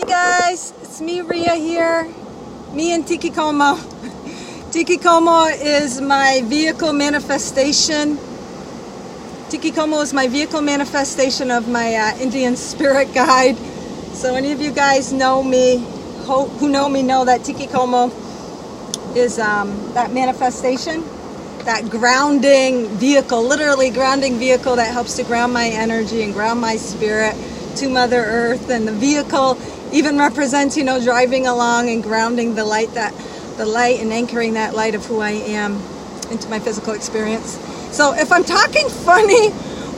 guys, it's me, Ria here. Me and Tiki Como. Tiki Como is my vehicle manifestation. Tiki Como is my vehicle manifestation of my Indian spirit guide. So any of you guys know me, who know me, know that Tiki Como is that manifestation, that grounding vehicle, literally grounding vehicle that helps to ground my energy and ground my spirit to Mother Earth. And the vehicle even represents, driving along and grounding the light and anchoring that light of who I am into my physical experience. So if I'm talking funny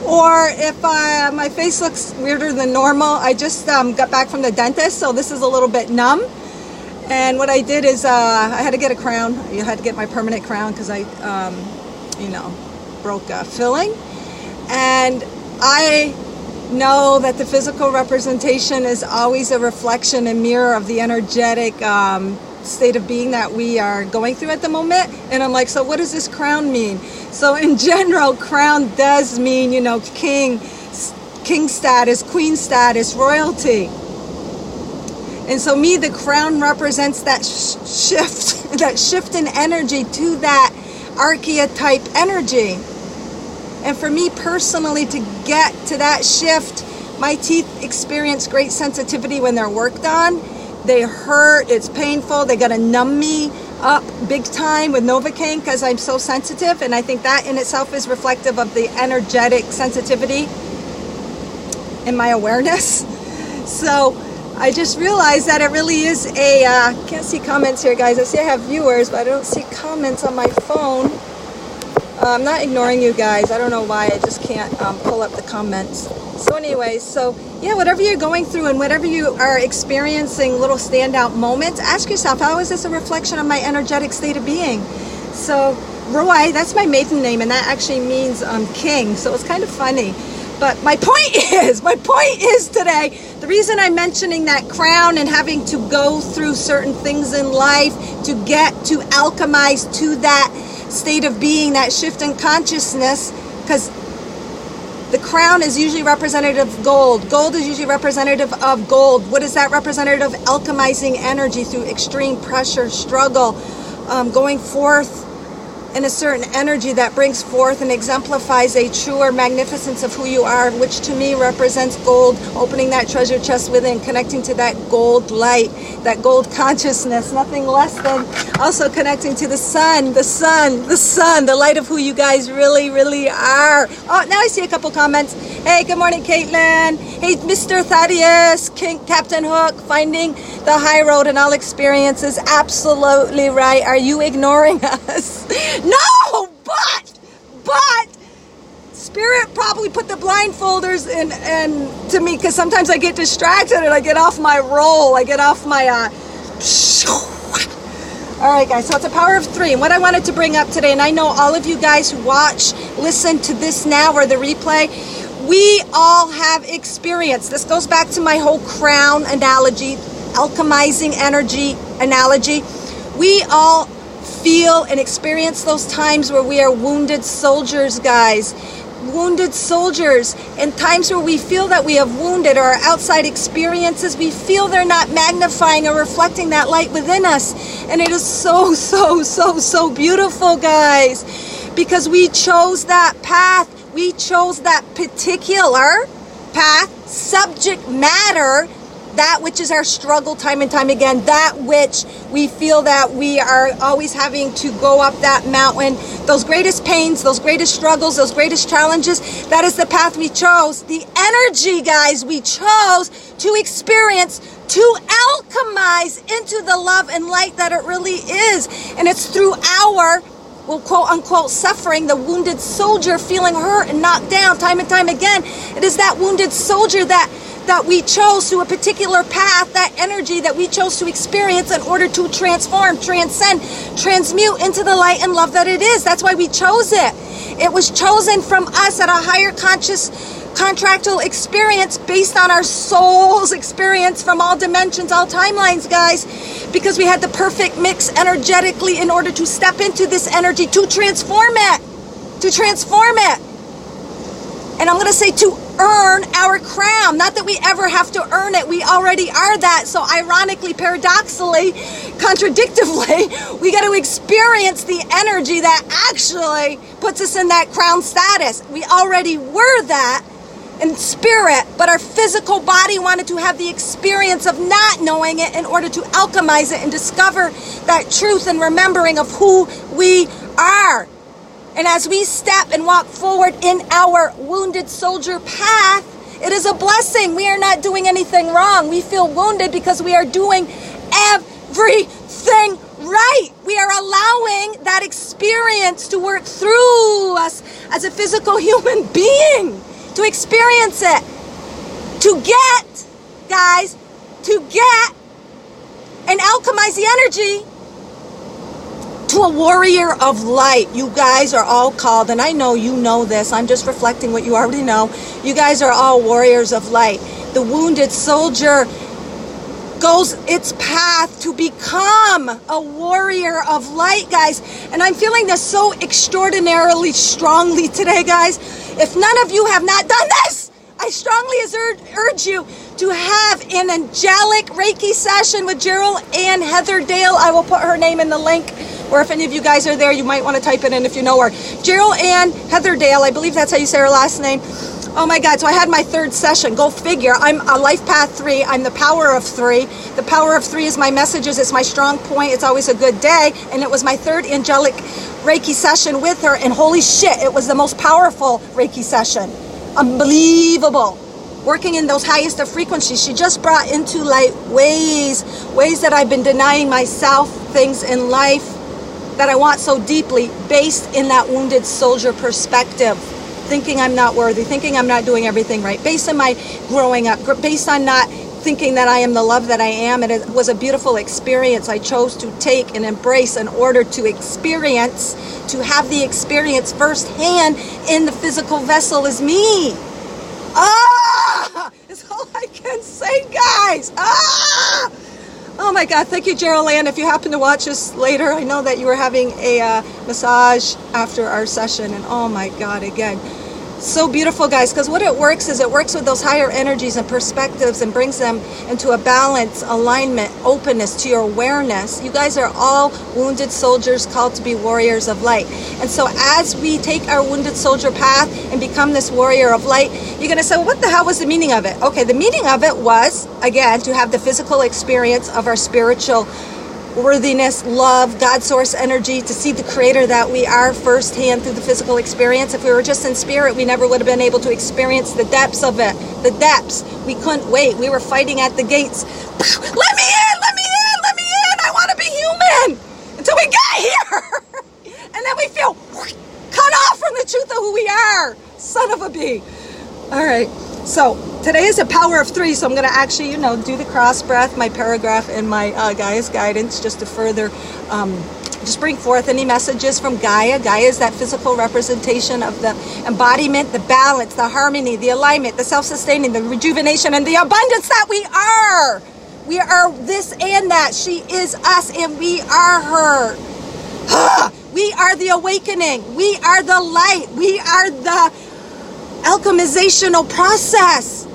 or if my face looks weirder than normal, I just got back from the dentist, so this is a little bit numb. And what I did is I had to get a crown. I had to get my permanent crown because I, broke a filling. And I know that the physical representation is always a reflection and mirror of the energetic state of being that we are going through at the moment. And I'm like, so what does this crown mean? So in general, crown does mean, king status, queen status, royalty. And so me, the crown represents that shift, that shift in energy to that archetype energy. And for me personally, to get to that shift, my teeth experience great sensitivity when they're worked on. They hurt, it's painful, they gotta numb me up big time with Novocaine because I'm so sensitive. And I think that in itself is reflective of the energetic sensitivity in my awareness. So I just realized that it really is can't see comments here, guys. I see I have viewers, but I don't see comments on my phone. I'm not ignoring you guys. I don't know why. I just can't pull up the comments. So anyway, yeah, whatever you're going through and whatever you are experiencing, little standout moments, ask yourself, how is this a reflection of my energetic state of being? So Roy, that's my maiden name, and that actually means king. So it's kind of funny. But my point is today, the reason I'm mentioning that crown and having to go through certain things in life to get to alchemize to that state of being, that shift in consciousness, because the crown is usually representative of gold. Gold is usually representative of gold. What is that representative of? Alchemizing energy through extreme pressure, struggle, going forth in a certain energy that brings forth and exemplifies a truer magnificence of who you are, which to me represents gold, opening that treasure chest within, connecting to that gold light, that gold consciousness, nothing less than also connecting to the sun, the light of who you guys really, really are. Oh, now I see a couple comments. Hey, good morning, Caitlin. Hey, Mr. Thaddeus, King, Captain Hook, finding the high road in all experiences. Absolutely right. Are you ignoring us? No, but Spirit probably put the blindfolders in to me, because sometimes I get distracted and I get off my roll. I get off my All right, guys, so it's a power of 3. And what I wanted to bring up today, and I know all of you guys who listen to this now or the replay, we all have experience. This goes back to my whole crown analogy, alchemizing energy analogy. We all feel and experience those times where we are wounded soldiers, guys. Wounded soldiers. And times where we feel that we have wounded, or our outside experiences, we feel they're not magnifying or reflecting that light within us. And it is so, so, so, so beautiful, guys, because we chose that path. We chose that particular path, subject matter, that which is our struggle time and time again, that which we feel that we are always having to go up that mountain, those greatest pains, those greatest struggles, those greatest challenges, that is the path we chose. The energy, guys, we chose to experience, to alchemize into the love and light that it really is. And it's through our, well, quote unquote, suffering, the wounded soldier feeling hurt and knocked down time and time again. It is that wounded soldier that we chose to a particular path, that energy that we chose to experience in order to transform, transcend, transmute into the light and love that it is. That's why we chose it. It was chosen from us at a higher conscious contractual experience based on our soul's experience from all dimensions, all timelines, guys, because we had the perfect mix energetically in order to step into this energy, to transform it. And I'm going to say to earn our crown. Not that we ever have to earn it. We already are that. So ironically, paradoxically, contradictively, we got to experience the energy that actually puts us in that crown status. We already were that in spirit, but our physical body wanted to have the experience of not knowing it in order to alchemize it and discover that truth and remembering of who we are. And as we step and walk forward in our wounded soldier path, it is a blessing. We are not doing anything wrong. We feel wounded because we are doing everything right. We are allowing that experience to work through us as a physical human being, to experience it, to get, guys, to get and alchemize the energy to a warrior of light. You guys are all called, and I know you know this. I'm just reflecting what you already know. You guys are all warriors of light. The wounded soldier goes its path to become a warrior of light, guys. And I'm feeling this so extraordinarily strongly today, guys. If none of you have not done this, I strongly urge you to have an angelic Reiki session with Gerald Ann Heather Dale. I will put her name in the link, or if any of you guys are there, you might want to type it in if you know her. Gerald Ann Heather Dale, I believe that's how you say her last name. Oh my God, so I had my third session. Go figure. I'm a life path 3. I'm the power of 3. The power of 3 is my messages. It's my strong point. It's always a good day. And it was my third angelic Reiki session with her. And holy shit, it was the most powerful Reiki session. Unbelievable. Working in those highest of frequencies. She just brought into light ways that I've been denying myself, things in life that I want so deeply, based in that wounded soldier perspective. Thinking I'm not worthy, thinking I'm not doing everything right, based on my growing up, based on not thinking that I am the love that I am. And it was a beautiful experience I chose to take and embrace in order to experience, to have the experience firsthand in the physical vessel is me. Is all I can say, guys. Oh my God, thank you, Gerald Ann. If you happen to watch this later, I know that you were having a massage after our session, and oh my God, again, so beautiful, guys, because what it works is it works with those higher energies and perspectives and brings them into a balance, alignment, openness to your awareness. You guys are all wounded soldiers called to be warriors of light. And so as we take our wounded soldier path and become this warrior of light, you're going to say, well, what the hell was the meaning of it? Okay, the meaning of it was, again, to have the physical experience of our spiritual worthiness, love, God source energy, to see the creator that we are firsthand through the physical experience. If we were just in spirit, we never would have been able to experience the depths of it. The depths. We couldn't wait. We were fighting at the gates. Let me in! Let me in! Let me in! I want to be human! Until we got here! And then we feel cut off from the truth of who we are. Son of a bee. All right. So today is a power of 3, so I'm going to actually, do the cross breath, my paragraph, and my Gaia's guidance, just to further just bring forth any messages from Gaia. Gaia is that physical representation of the embodiment, the balance, the harmony, the alignment, the self-sustaining, the rejuvenation, and the abundance that we are. We are this and that. She is us, and we are her. We are the awakening. We are the light. We are the alchemizational process.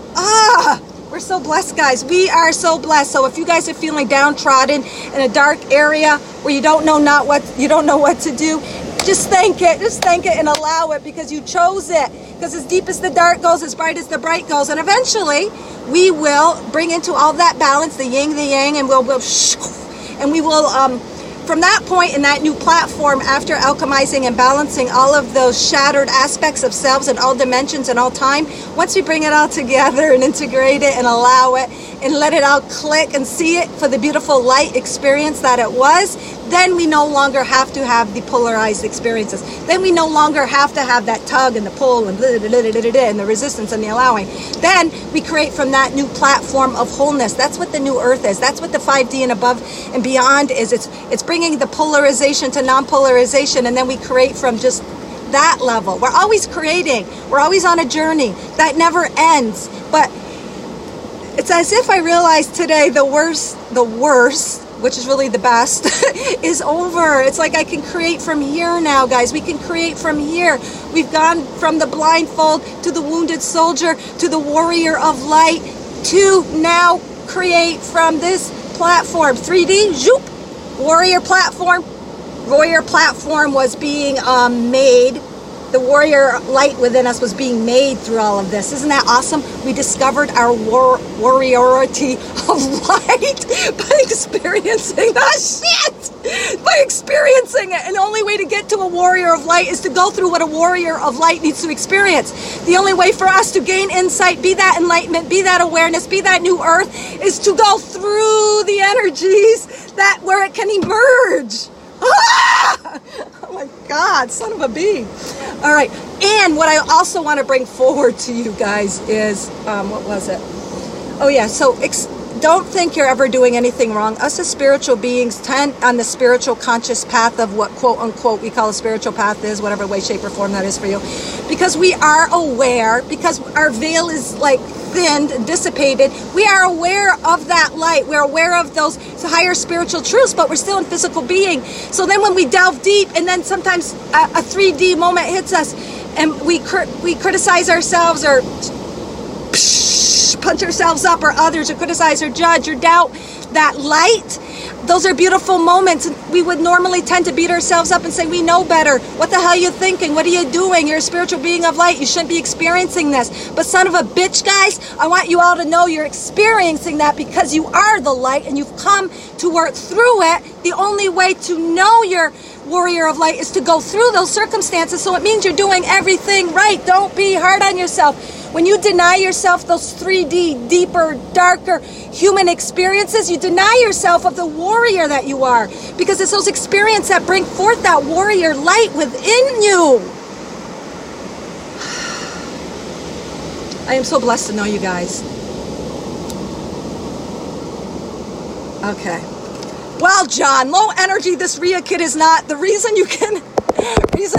We're so blessed, guys. We are so blessed. So if you guys are feeling downtrodden in a dark area where you don't know what to do, just thank it and allow it, because you chose it. Because as deep as the dark goes, as bright as the bright goes, and eventually we will bring into all that balance, the yin, the yang, and we will from that point in that new platform, after alchemizing and balancing all of those shattered aspects of selves in all dimensions and all time, once we bring it all together and integrate it and allow it and let it all click and see it for the beautiful light experience that it was, then we no longer have to have the polarized experiences. Then we no longer have to have that tug and the pull and and the resistance and the allowing. Then we create from that new platform of wholeness. That's what the new earth is. That's what the 5D and above and beyond is. It's bringing the polarization to non-polarization, and then we create from just that level. We're always creating. We're always on a journey that never ends. But it's as if I realized today the worst which is really the best, is over. It's like I can create from here now, guys. We can create from here. We've gone from the blindfold to the wounded soldier to the warrior of light to now create from this platform. 3D, zoop, warrior platform. Warrior platform was being made. The warrior light within us was being made through all of this. Isn't that awesome? We discovered our warriority of light by experiencing by experiencing it. And the only way to get to a warrior of light is to go through what a warrior of light needs to experience. The only way for us to gain insight, be that enlightenment, be that awareness, be that new earth, is to go through the energies that where it can emerge. Ah! Oh my God, son of a bee. All right, and what I also want to bring forward to you guys is, what was it? Oh yeah, so don't think you're ever doing anything wrong. Us as spiritual beings tend on the spiritual conscious path of what quote unquote we call a spiritual path is, whatever way, shape, or form that is for you. Because we are aware, because our veil is like thinned, dissipated, we are aware of that light. We're aware of those higher spiritual truths, but we're still in physical being. So then when we delve deep, and then sometimes a 3D moment hits us, and we criticize ourselves or punch ourselves up, or others, or criticize or judge or doubt that light, those are beautiful moments. We would normally tend to beat ourselves up and say, we know better. What the hell are you thinking? What are you doing? You're a spiritual being of light. You shouldn't be experiencing this. But son of a bitch, guys, I want you all to know you're experiencing that because you are the light and you've come to work through it. The only way to know you're warrior of light is to go through those circumstances. So it means you're doing everything right. Don't be hard on yourself. When you deny yourself those 3D, deeper, darker human experiences, you deny yourself of the warrior that you are. Because it's those experiences that bring forth that warrior light within you. I am so blessed to know you guys. Okay. Well, John, low energy, this Rhea kid is not. The reason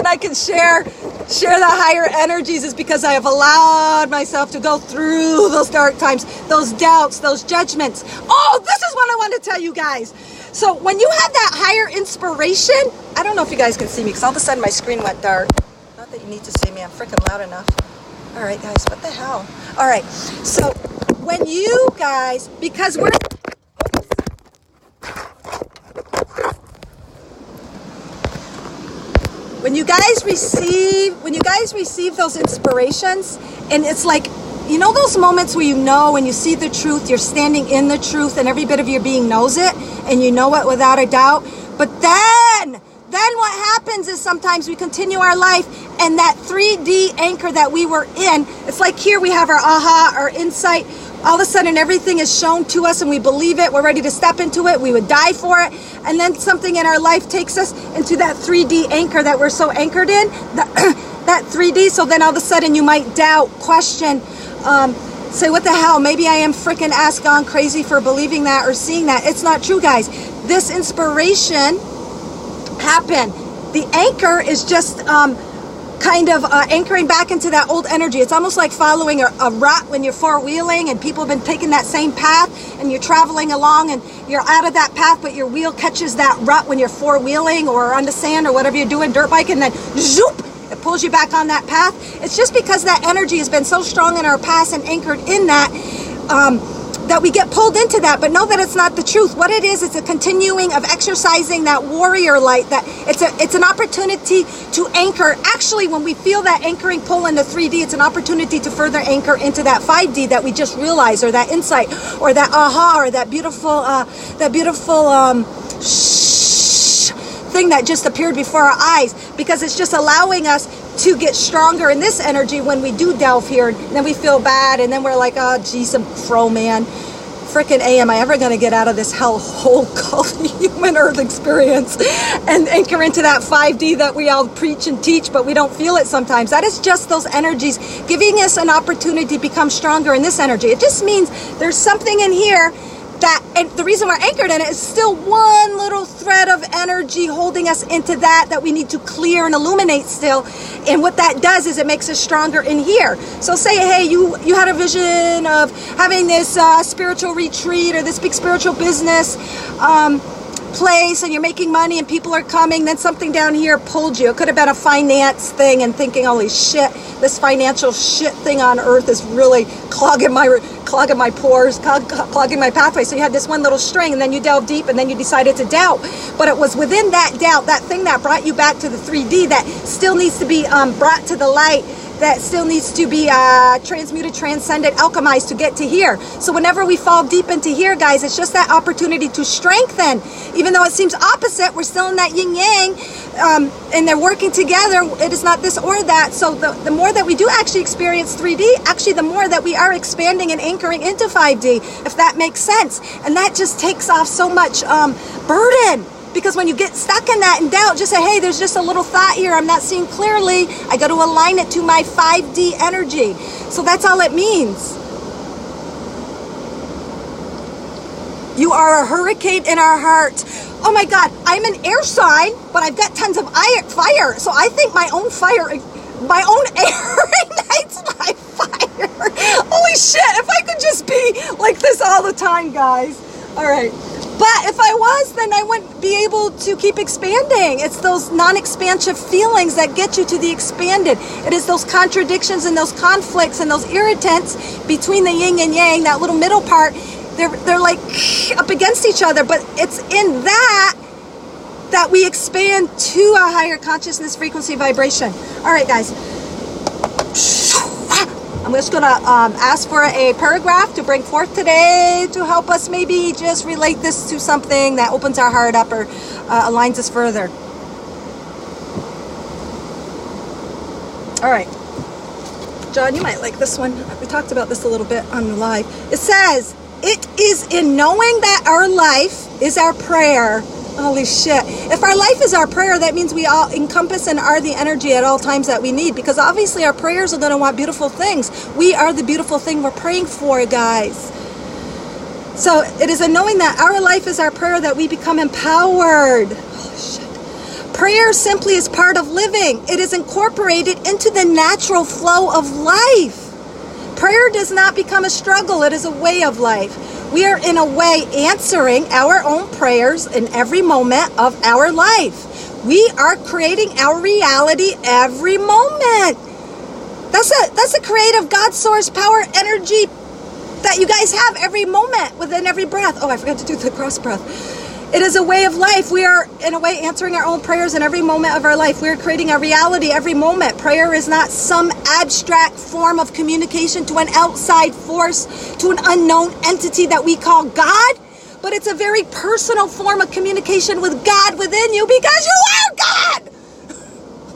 I can share the higher energies is because I have allowed myself to go through those dark times, those doubts, those judgments. Oh, this is what I want to tell you guys. So when you have that higher inspiration, I don't know if you guys can see me because all of a sudden my screen went dark. Not that you need to see me, I'm freaking loud enough. All right, guys, what the hell? All right, so when you guys, because we're, when you guys receive those inspirations, and it's like, you know those moments where you know when you see the truth, you're standing in the truth and every bit of your being knows it and you know it without a doubt. But then what happens is sometimes we continue our life and that 3D anchor that we were in, it's like here we have our aha, our insight. All of a sudden everything is shown to us and we believe it. We're ready to step into it. We would die for it. And then something in our life takes us into that 3D anchor that we're so anchored in, that 3D. So then all of a sudden you might doubt, question, say, what the hell? Maybe I am freaking ass gone crazy for believing that or seeing that. It's not true, guys. This inspiration happened. The anchor is just kind of anchoring back into that old energy. It's almost like following a rut when you're four-wheeling and people have been taking that same path and you're traveling along and you're out of that path, but your wheel catches that rut when you're four-wheeling or on the sand or whatever you're doing, dirt bike, and then zoop, it pulls you back on that path. It's just because that energy has been so strong in our past and anchored in that, that we get pulled into that, but know that it's not the truth. What it is, it's a continuing of exercising that warrior light, that it's an opportunity to anchor. Actually, when we feel that anchoring pull into 3D, it's an opportunity to further anchor into that 5D that we just realized, or that insight, or that aha, or that beautiful thing that just appeared before our eyes, because it's just allowing us to get stronger in this energy when we do delve here, and then we feel bad, and then we're like, oh geez, I'm fro man, frickin' am I ever gonna get out of this hellhole called human earth experience and anchor into that 5D that we all preach and teach, but we don't feel it sometimes. That is just those energies giving us an opportunity to become stronger in this energy. It just means there's something in here and the reason we're anchored in it is still one little thread of energy holding us into that we need to clear and illuminate still. And what that does is it makes us stronger in here. So say, hey, you had a vision of having this spiritual retreat or this big spiritual business place, and you're making money and people are coming, then something down here pulled you. It could have been a finance thing and thinking, holy shit, this financial shit thing on earth is really clogging my pores, clogging my pathway. So you had this one little string, and then you delved deep, and then you decided to doubt. But it was within that doubt, that thing that brought you back to the 3D, that still needs to be brought to the light, that still needs to be transmuted, transcended, alchemized to get to here. So whenever we fall deep into here, guys, it's just that opportunity to strengthen. Even though it seems opposite, we're still in that yin-yang, and they're working together. It is not this or that. So the more that we do actually experience 3D, actually the more that we are expanding and anchoring into 5D, if that makes sense. And that just takes off so much burden. Because when you get stuck in that and doubt, just say, hey, there's just a little thought here. I'm not seeing clearly. I got to align it to my 5D energy. So that's all it means. You are a hurricane in our heart. Oh my God, I'm an air sign, but I've got tons of fire. So I think my own fire, my own air ignites my fire. Holy shit, if I could just be like this all the time, guys. All right. But if I was, then I wouldn't be able to keep expanding. It's those non-expansive feelings that get you to the expanded. It is those contradictions and those conflicts and those irritants between the yin and yang, that little middle part. They're like up against each other, but it's in that we expand to a higher consciousness, frequency, vibration. All right, guys. I'm just going to ask for a paragraph to bring forth today to help us maybe just relate this to something that opens our heart up or aligns us further. All right. John, you might like this one. We talked about this a little bit on the live. It says, it is in knowing that our life is our prayer. Holy shit. If our life is our prayer, that means we all encompass and are the energy at all times that we need, because obviously our prayers are going to want beautiful things. We are the beautiful thing we're praying for, guys. So it is in knowing that our life is our prayer that we become empowered. Holy shit. Prayer simply is part of living. It is incorporated into the natural flow of life. Prayer does not become a struggle. It is a way of life. We are in a way answering our own prayers in every moment of our life. We are creating our reality every moment. That's a creative God source power energy that you guys have every moment within every breath. Oh, I forgot to do the cross breath. It is a way of life. We are, in a way, answering our own prayers in every moment of our life. We are creating our reality every moment. Prayer is not some abstract form of communication to an outside force, to an unknown entity that we call God, but it's a very personal form of communication with God within you, because you are God.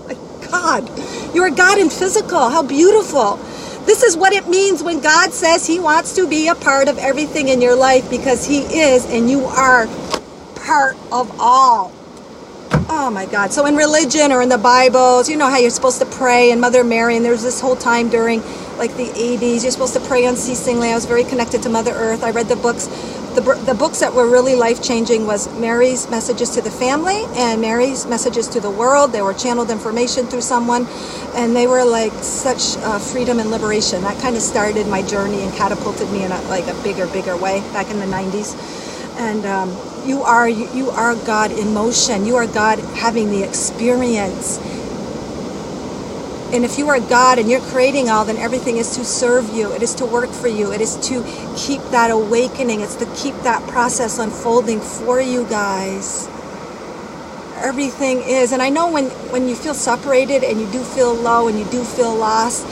My God, you are God in physical. How beautiful. This is what it means when God says He wants to be a part of everything in your life, because He is, and you are part of all. Oh my God. So in religion or in the Bibles, you know how you're supposed to pray, and Mother Mary, and there's this whole time during like the 80s, you're supposed to pray unceasingly. I was very connected to Mother Earth. I read the books. The books that were really life-changing was Mary's Messages to the Family and Mary's Messages to the World. They were channeled information through someone, and they were like such freedom and liberation. That kind of started my journey and catapulted me in a bigger way back in the 90s. And you are God in motion. You are God having the experience. And if you are God and you're creating all, then everything is to serve you. It is to work for you. It is to keep that awakening. It's to keep that process unfolding for you guys. Everything is. And I know when you feel separated and you do feel low and you do feel lost,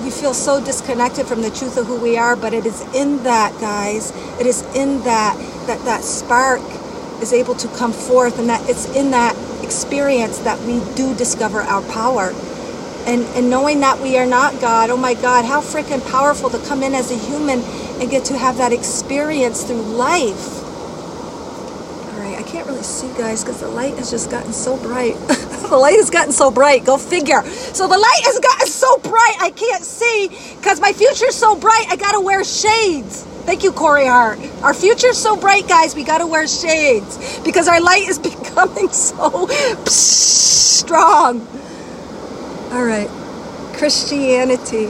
you feel so disconnected from the truth of who we are, but it is in that, guys. It is in that spark is able to come forth, and that it's in that experience that we do discover our power. And knowing that we are not God, oh my God, how freaking powerful to come in as a human and get to have that experience through life. All right, I can't really see, guys, because the light has just gotten so bright. The light has gotten so bright, go figure. So the light has gotten so bright I can't see, because my future's so bright I gotta wear shades. Thank you, Corey Hart. Our future's so bright, guys. We got to wear shades because our light is becoming so strong. All right. Christianity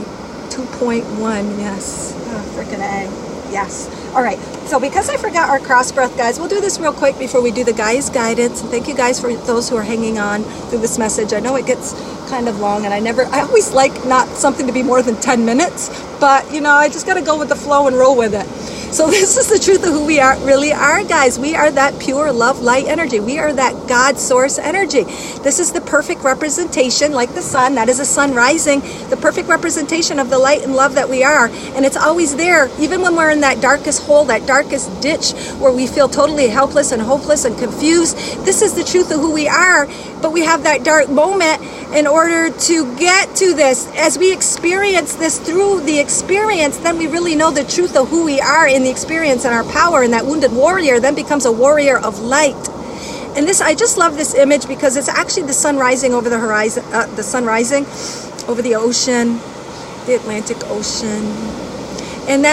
2.1. Yes. Oh, freaking A. Yes. All right. So because I forgot our cross breath, guys, we'll do this real quick before we do the guys' guidance. And thank you guys for those who are hanging on through this message. I know it gets kind of long, and I always like not something to be more than 10 minutes, but you know, I just got to go with the flow and roll with it. So this is the truth of who we really are, guys. We are that pure love, light energy. We are that God source energy. This is the perfect representation, like the sun. That is a sun rising, the perfect representation of the light and love that we are. And it's always there, even when we're in that darkest hole, that darkest ditch where we feel totally helpless and hopeless and confused. This is the truth of who we are. But we have that dark moment in order to get to this. As we experience this through the experience, then we really know the truth of who we are in the experience, and our power, and that wounded warrior then becomes a warrior of light. And this, I just love this image because it's actually the sun rising over the horizon, the sun rising over the ocean, the Atlantic Ocean. And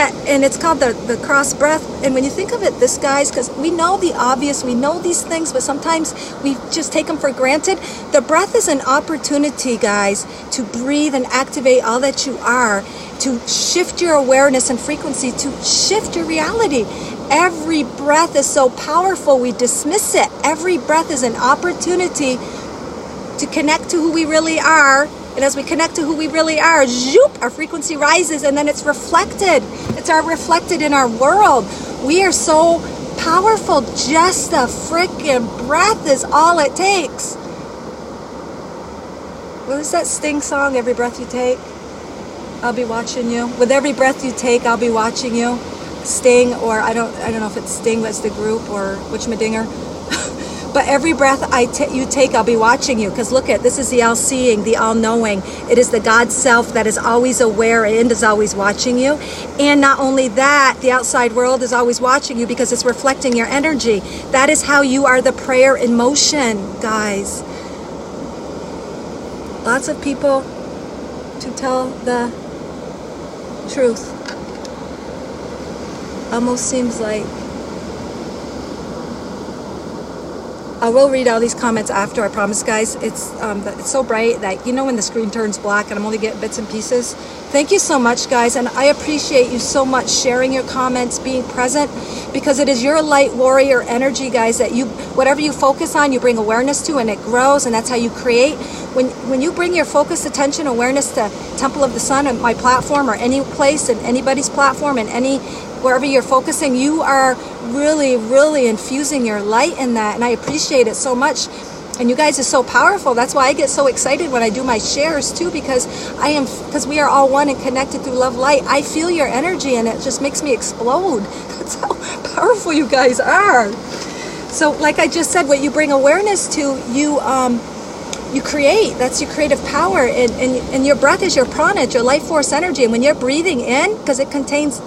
it's called the cross breath. And when you think of it, this, guys, because we know the obvious, we know these things, but sometimes we just take them for granted. The breath is an opportunity, guys, to breathe and activate all that you are, to shift your awareness and frequency, to shift your reality. Every breath is so powerful, we dismiss it. Every breath is an opportunity to connect to who we really are. And as we connect to who we really are, zoop, our frequency rises, and then it's reflected. It's reflected in our world. We are so powerful. Just the freaking breath is all it takes. What was that Sting song? Every breath you take, I'll be watching you. With every breath you take, I'll be watching you. Sting, or I don't know if it's Sting, that's the group, or Witchmadinger. But every breath you take, I'll be watching you. Because look at, this is the all-seeing, the all-knowing. It is the God self that is always aware and is always watching you. And not only that, the outside world is always watching you because it's reflecting your energy. That is how you are the prayer in motion, guys. Lots of people, to tell the truth, almost seems like, I will read all these comments after, I promise, guys. It's so bright that, you know, when the screen turns black and I'm only getting bits and pieces. Thank you so much, guys, and I appreciate you so much sharing your comments, being present, because it is your light warrior energy, guys, that you, whatever you focus on, you bring awareness to, and it grows, and that's how you create. When you bring your focus, attention, awareness to Temple of the Sun, and my platform, or any place, and anybody's platform, and wherever you're focusing, you are really, really infusing your light in that, and I appreciate it so much. And you guys are so powerful. That's why I get so excited when I do my shares too, because we are all one and connected through love light. I feel your energy, and it just makes me explode. That's how powerful you guys are. So like I just said, what you bring awareness to, you create. That's your creative power, and your breath is your prana, it's your life force energy. And when you're breathing in, because it contains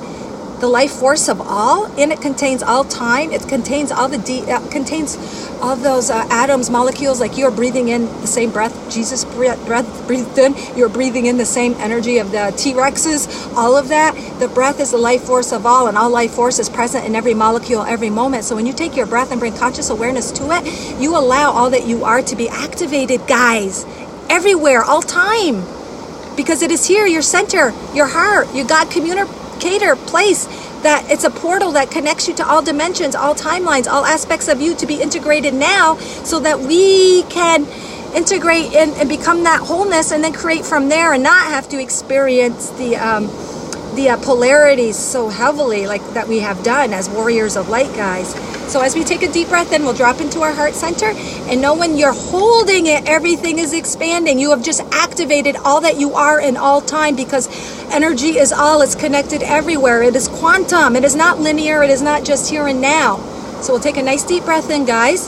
the life force of all, and it contains all time, it contains all contains all those atoms, molecules. Like you're breathing in the same breath Jesus breathed in, you're breathing in the same energy of the T-Rexes, all of that. The breath is the life force of all, and all life force is present in every molecule, every moment. So when you take your breath and bring conscious awareness to it, you allow all that you are to be activated, guys, everywhere, all time, because it is here, your center, your heart, your God communicator place, that it's a portal that connects you to all dimensions, all timelines, all aspects of you to be integrated now, so that we can integrate and become that wholeness, and then create from there, and not have to experience the polarities so heavily like that we have done as warriors of light, guys. So as we take a deep breath in, we'll drop into our heart center, and know when you're holding it, everything is expanding. You have just activated all that you are in all time, because energy is all, it's connected everywhere. It is quantum. It is not linear. It is not just here and now. So we'll take a nice deep breath in, guys.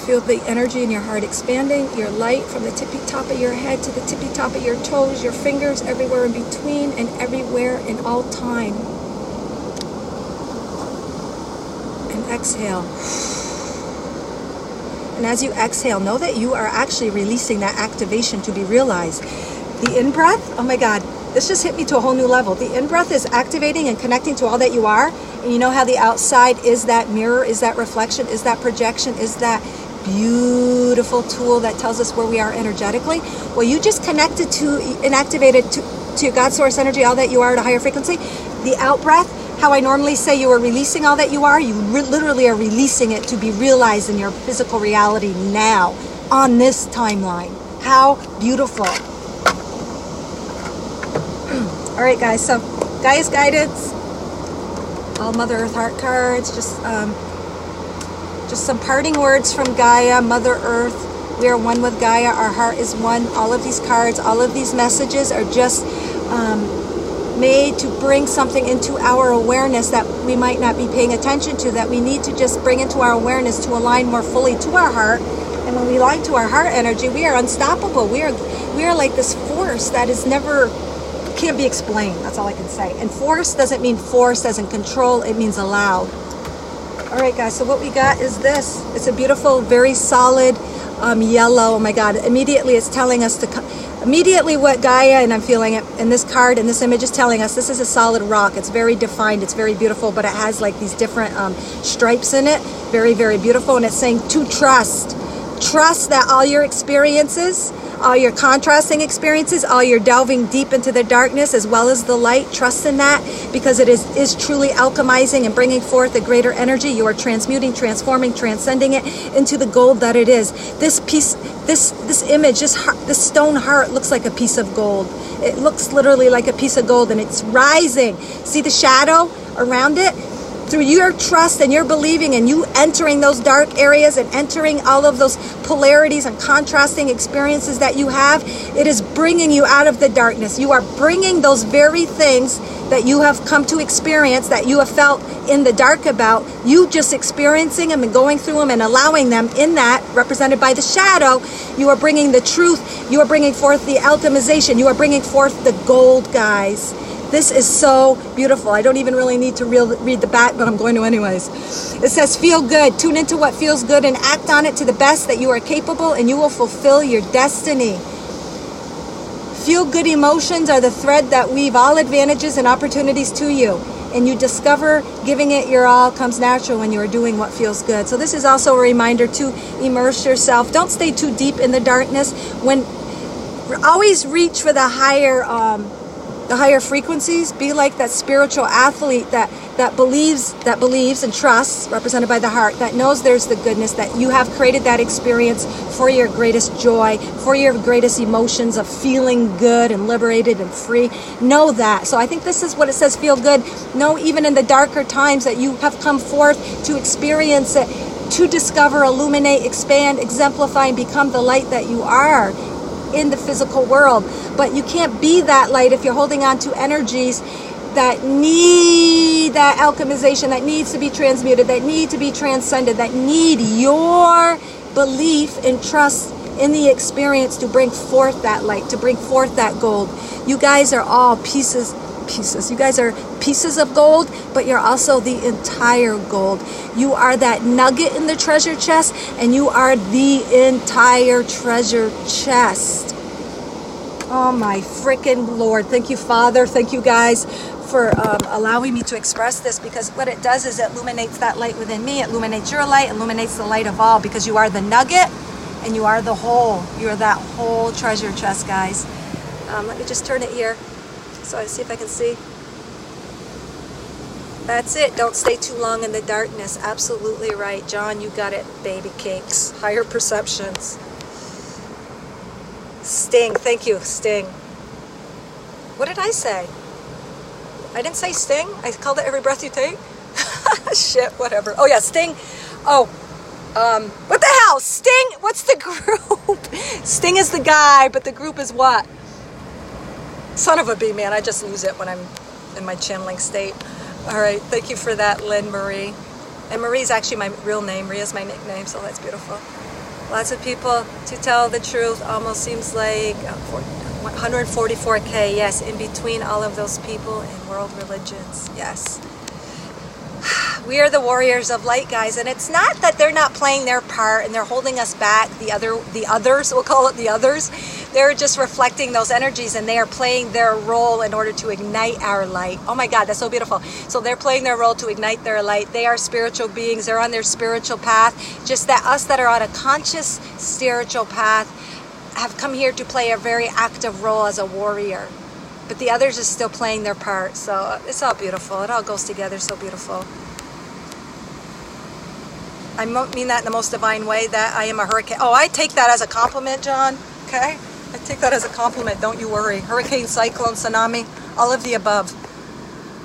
Feel the energy in your heart expanding, your light from the tippy top of your head to the tippy top of your toes, your fingers, everywhere in between, and everywhere in all time. And exhale. And as you exhale, know that you are actually releasing that activation to be realized. The in-breath, oh my God, This just hit me to a whole new level. The in-breath is activating and connecting to all that you are. And you know how the outside is that mirror, is that reflection, is that projection, is that beautiful tool that tells us where we are energetically. Well, you just connected to and activated to God source energy, all that you are at a higher frequency. The out-breath, how I normally say you are releasing all that you are, you literally are releasing it to be realized in your physical reality now on this timeline. How beautiful. All right, guys, so Gaia's guidance, all Mother Earth heart cards, just some parting words from Gaia, Mother Earth. We are one with Gaia. Our heart is one. All of these cards, all of these messages are just made to bring something into our awareness that we might not be paying attention to, that we need to just bring into our awareness to align more fully to our heart. And when we align to our heart energy, we are unstoppable. We are like this force that is never... can't be explained. That's all I can say. And force doesn't mean force as in control. It means allowed. All right, guys. So what we got is this. It's a beautiful, very solid yellow. Oh my God. Immediately it's telling us to immediately what Gaia, and I'm feeling it in this card, and this image is telling us this is a solid rock. It's very defined. It's very beautiful, but it has like these different stripes in it. Very, very beautiful. And it's saying to trust. Trust that all your experiences, all your contrasting experiences, all your delving deep into the darkness as well as the light, trust in that, because it is truly alchemizing and bringing forth a greater energy. You are transmuting, transforming, transcending it into the gold that it is. This piece, this image, this stone heart looks like a piece of gold. It looks literally like a piece of gold, and it's rising. See the shadow around it? Through your trust and your believing and you entering those dark areas and entering all of those polarities and contrasting experiences that you have, it is bringing you out of the darkness. You are bringing those very things that you have come to experience, that you have felt in the dark about, you just experiencing them and going through them and allowing them in that, represented by the shadow. You are bringing the truth. You are bringing forth the alchemization. You are bringing forth the gold, guys. This is so beautiful. I don't even really need to read the back, but I'm going to anyways. It says, feel good. Tune into what feels good and act on it to the best that you are capable, and you will fulfill your destiny. Feel good emotions are the thread that weave all advantages and opportunities to you. And you discover giving it your all comes natural when you are doing what feels good. So this is also a reminder to immerse yourself. Don't stay too deep in the darkness. Always reach for the higher frequencies. Be like that spiritual athlete that believes and trusts, represented by the heart, that knows there's the goodness, that you have created that experience for your greatest joy, for your greatest emotions of feeling good and liberated and free. Know that. So I think this is what it says, feel good. Know even in the darker times that you have come forth to experience it, to discover, illuminate, expand, exemplify, and become the light that you are in the physical world. But you can't be that light if you're holding on to energies that need that alchemization, that needs to be transmuted, that need to be transcended, that need your belief and trust in the experience to bring forth that light, to bring forth that gold. You guys are all pieces. You guys are pieces of gold, but you're also the entire gold. You are that nugget in the treasure chest, and you are the entire treasure chest. Oh my freaking Lord. Thank you, Father. Thank you guys for allowing me to express this, because what it does is it illuminates that light within me. It illuminates your light, illuminates the light of all, because you are the nugget and you are the whole. You are that whole treasure chest, guys. Let me just turn it here so I see if I can see. That's it. Don't stay too long in the darkness. Absolutely right. John, you got it, baby cakes. Higher perceptions. Sting. Thank you, Sting. What did I say? I didn't say sting. I called it every breath you take. Shit, whatever. Oh yeah, Sting. Oh, what the hell? Sting? What's the group? Sting is the guy, but the group is what? Son of a bee, man. I just lose it when I'm in my channeling state. All right, thank you for that, Lynn Marie. And Marie's actually my real name. Maria's my nickname, so that's beautiful. Lots of people, to tell the truth, almost seems like 144K, yes, in between all of those people in world religions, yes. We are the warriors of light, guys, and it's not that they're not playing their part and they're holding us back, the others, we'll call it the others. They're just reflecting those energies, and they are playing their role in order to ignite our light. Oh my God, that's so beautiful. So they're playing their role to ignite their light. They are spiritual beings. They're on their spiritual path. Just that us that are on a conscious spiritual path have come here to play a very active role as a warrior. But the others are still playing their part. So it's all beautiful. It all goes together so beautiful. I mean that in the most divine way, that I am a hurricane. Oh, I take that as a compliment, John. Okay? I take that as a compliment. Don't you worry. Hurricane, cyclone, tsunami, all of the above.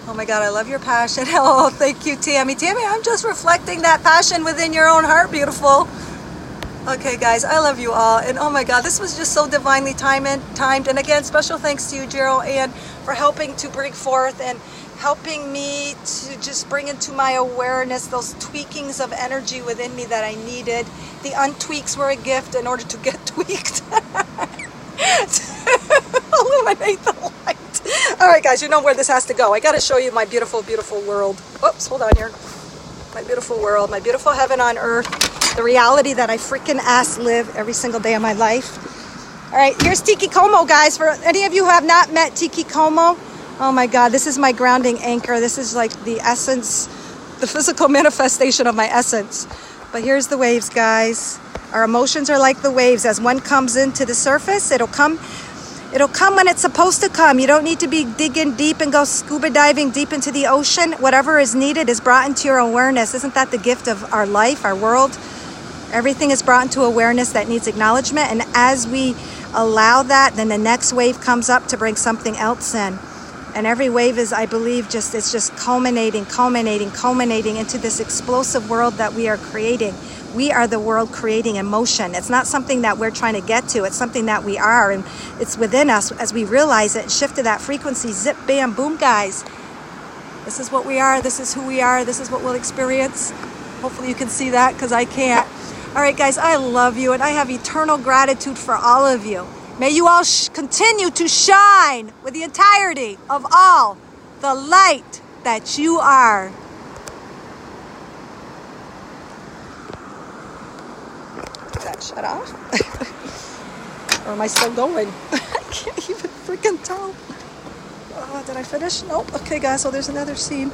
Oh my God, I love your passion. Oh, thank you, Tammy. Tammy, I'm just reflecting that passion within your own heart. Beautiful. Okay, guys, I love you all. And oh my God, this was just so divinely timed. And again, special thanks to you, Gerald, and for helping to bring forth and helping me to just bring into my awareness those tweakings of energy within me that I needed. The untweaks were a gift in order to get tweaked. Illuminate the light. All right, guys, you know where this has to go. I got to show you my beautiful, beautiful world. Oops, hold on here. My beautiful world, my beautiful heaven on earth, the reality that I freaking ass live every single day of my life. All right, here's Tiki Como, guys. For any of you who have not met Tiki Como, oh my God, this is my grounding anchor. This is like the essence, the physical manifestation of my essence. But here's the waves, guys. Our emotions are like the waves. As one comes into the surface, it'll come when it's supposed to come. You don't need to be digging deep and go scuba diving deep into the ocean. Whatever is needed is brought into your awareness. Isn't that the gift of our life, our world? Everything is brought into awareness that needs acknowledgement. And as we allow that, then the next wave comes up to bring something else in. And every wave is, I believe, it's just culminating into this explosive world that we are creating. We are the world creating in motion. It's not something that we're trying to get to. It's something that we are, and it's within us. As we realize it and shift to that frequency, zip, bam, boom, guys. This is what we are. This is who we are. This is what we'll experience. Hopefully you can see that, because I can't. All right, guys, I love you, and I have eternal gratitude for all of you. May you all continue to shine with the entirety of all the light that you are. Did that shut off? Or am I still going? I can't even freaking tell. Oh, did I finish? Nope. Okay, guys, so there's another scene.